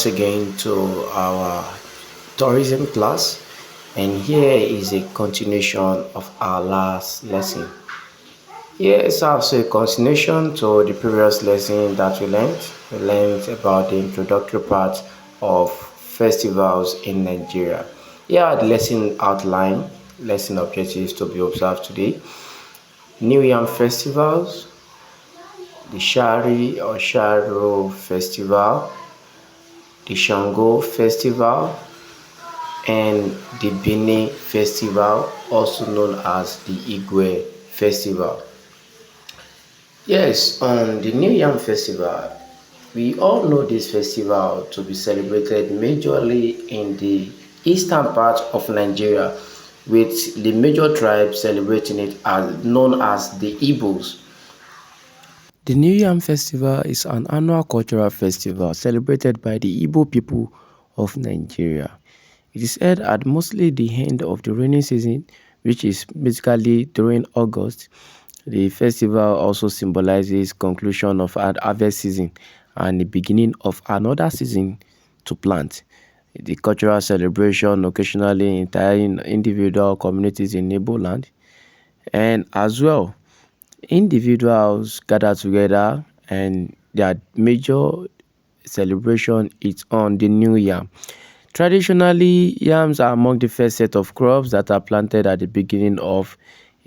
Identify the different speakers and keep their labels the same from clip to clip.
Speaker 1: once again to our tourism class, and here is a continuation of our last lesson. Here is also a continuation to the previous lesson that we learned. We learned about the introductory part of festivals in Nigeria. Here are the lesson outline, lesson objectives to be observed today. New Yam festivals, the Shari or Sharo festival, the Shango festival, and the Bini festival, also known as the Igwe festival. Yes, on the New Yam festival, we all know this festival to be celebrated majorly in the eastern part of Nigeria, with the major tribe celebrating it as known as the Igbos. The New Yam Festival is an annual cultural festival celebrated by the Igbo people of Nigeria. It is held at mostly the end of the rainy season, which is basically during August. The festival also symbolizes conclusion of an harvest season and the beginning of another season to plant. The cultural celebration occasionally entering individual communities in Igbo land, and as well individuals gather together, and their major celebration is on the new yam. Traditionally, yams are among the first set of crops that are planted at the beginning of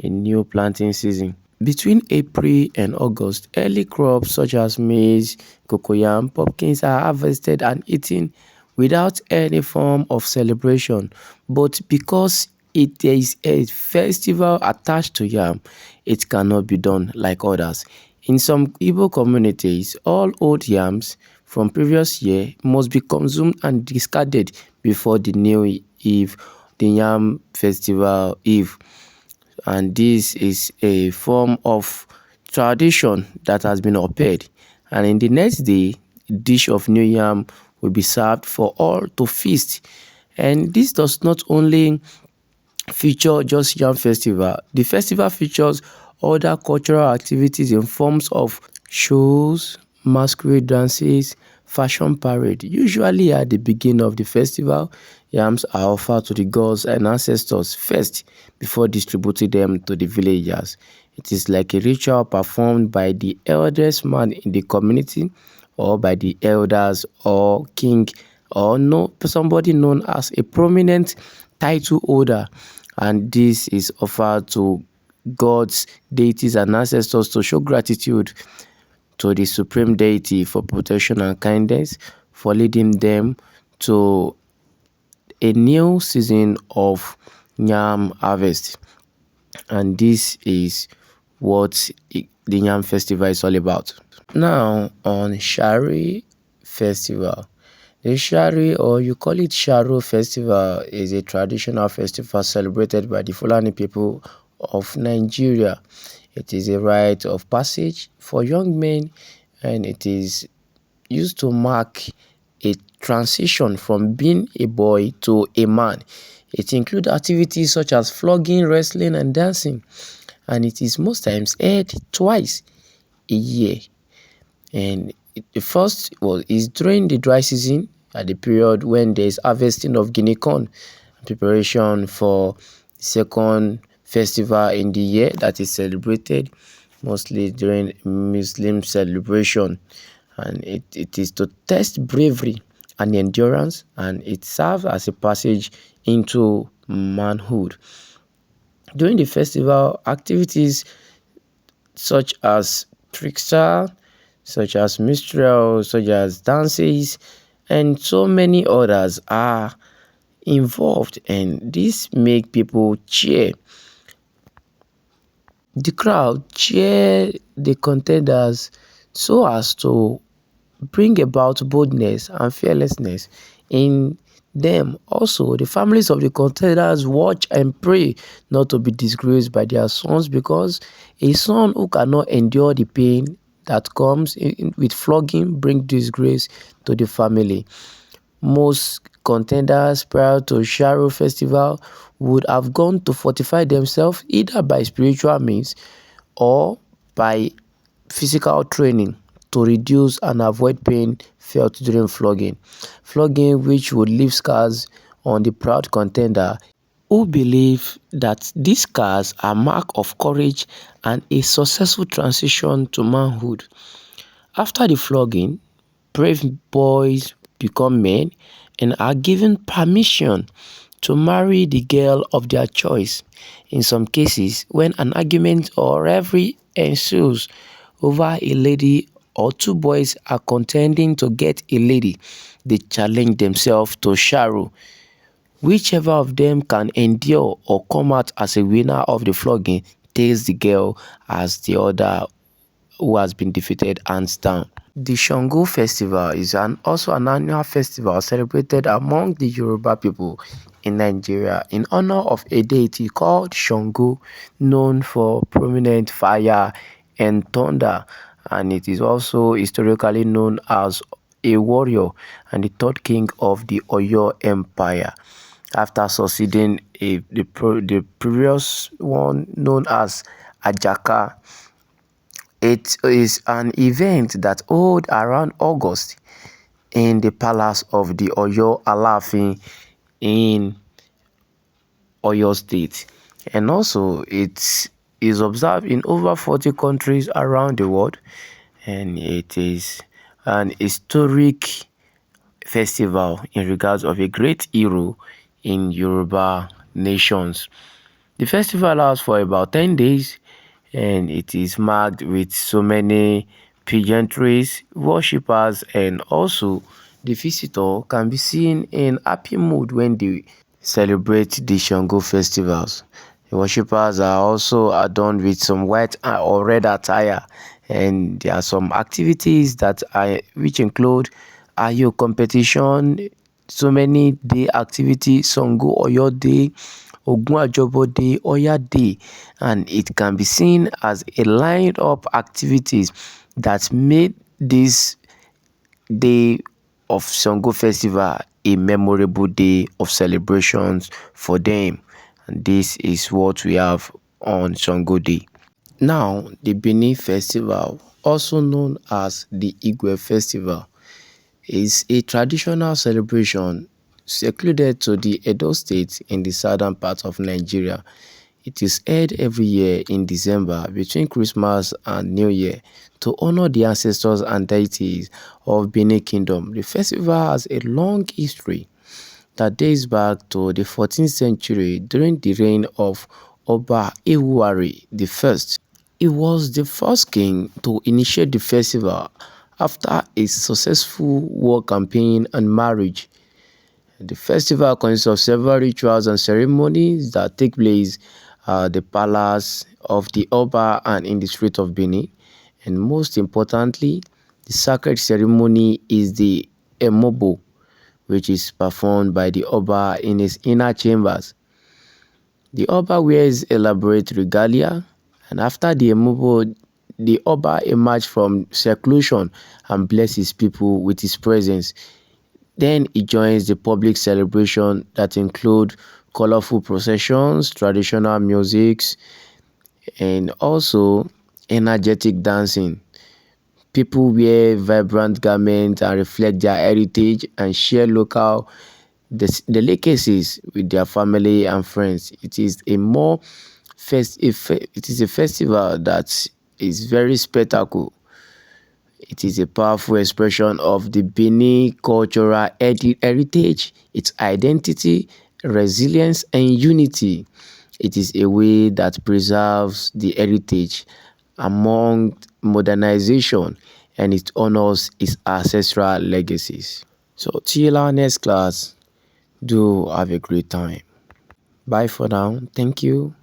Speaker 1: a new planting season. Between April and August, early crops such as maize, cocoyam, pumpkins are harvested and eaten without any form of celebration. But because it is a festival attached to yam, it cannot be done like others. In some Igbo communities, all old yams from previous year must be consumed and discarded before the new eve, the yam festival eve. And this is a form of tradition that has been upheld. And in the next day, a dish of new yam will be served for all to feast. And this does not only feature just yam festival. The festival features other cultural activities in forms of shows, masquerade dances, fashion parade. Usually at the beginning of the festival, yams are offered to the gods and ancestors first before distributing them to the villagers. It is like a ritual performed by the eldest man in the community, or by the elders or king, or somebody known as a prominent title holder, and this is offered to gods, deities and ancestors to show gratitude to the supreme deity for protection and kindness, for leading them to a new season of yam harvest. And this is what the yam festival is all about. Now on Shari festival. The Shari, or you call it Sharo festival, is a traditional festival celebrated by the Fulani people of Nigeria. It is a rite of passage for young men, and it is used to mark a transition from being a boy to a man. It includes activities such as flogging, wrestling and dancing, and it is most times held twice a year. And the first is during the dry season, at the period when there is harvesting of guinea corn, preparation for the second festival in the year that is celebrated mostly during Muslim celebration. And it is to test bravery and endurance, and it serves as a passage into manhood. During the festival, activities such as trickster, such as minstrel, such as dances, and so many others are involved, and this make people cheer. The crowd cheer the contenders so as to bring about boldness and fearlessness in them. Also, the families of the contenders watch and pray not to be disgraced by their sons, because a son who cannot endure the pain that comes with flogging bring disgrace to the family. Most contenders prior to Sharo festival would have gone to fortify themselves either by spiritual means or by physical training to reduce and avoid pain felt during flogging. Flogging, which would leave scars on the proud contender, who believe that these scars are mark of courage and a successful transition to manhood. After the flogging, brave boys become men and are given permission to marry the girl of their choice. In some cases, when an argument or rivalry ensues over a lady or two boys are contending to get a lady, they challenge themselves to Sharo. Whichever of them can endure or come out as a winner of the flogging takes the girl, as the other who has been defeated hands down. The Shango Festival is also an annual festival celebrated among the Yoruba people in Nigeria in honor of a deity called Shango, known for prominent fire and thunder, and it is also historically known as a warrior and the third king of the Oyo Empire, after succeeding the previous one known as Ajaka. It is an event that holds around August in the palace of the Oyo Alaafin in Oyo State, and also it is observed in over 40 countries around the world, and it is an historic festival in regards of a great hero in Yoruba nations. The festival lasts for about 10 days, and it is marked with so many pageantries, worshippers, and also the visitor can be seen in happy mood when they celebrate the Shango festivals. The worshippers are also adorned with some white or red attire, and there are some activities that are which include Ayo competition, so many day activities, Sango Oyo Day, Ogun Ajobo Day, Oya Day, and it can be seen as a line up activities that made this day of Sango Festival a memorable day of celebrations for them. And this is what we have on Sango Day. Now, the Benin Festival, also known as the Igwe Festival, is a traditional celebration secluded to the Edo State in the southern part of Nigeria. It is held every year in December between Christmas and New Year to honor the ancestors and deities of Benin Kingdom. The festival has a long history that dates back to the 14th century during the reign of Oba Ewuwari I. He was the first king to initiate the festival after a successful war campaign and marriage. The festival consists of several rituals and ceremonies that take place at the palace of the Oba and in the street of Benin. And most importantly, the sacred ceremony is the Emobo, which is performed by the Oba in his inner chambers. The Oba wears elaborate regalia, and after the Emobo, the Oba emerges from seclusion and blesses people with his presence. Then he joins the public celebration that include colorful processions, traditional musics, and also energetic dancing. People wear vibrant garments and reflect their heritage and share local delicacies with their family and friends. It is it is a festival that is very spectacle. It is a powerful expression of the Benin cultural heritage, its identity, resilience, and unity. It is a way that preserves the heritage among modernization, and it honors its ancestral legacies. So till our next class, do have a great time. Bye for now. Thank you.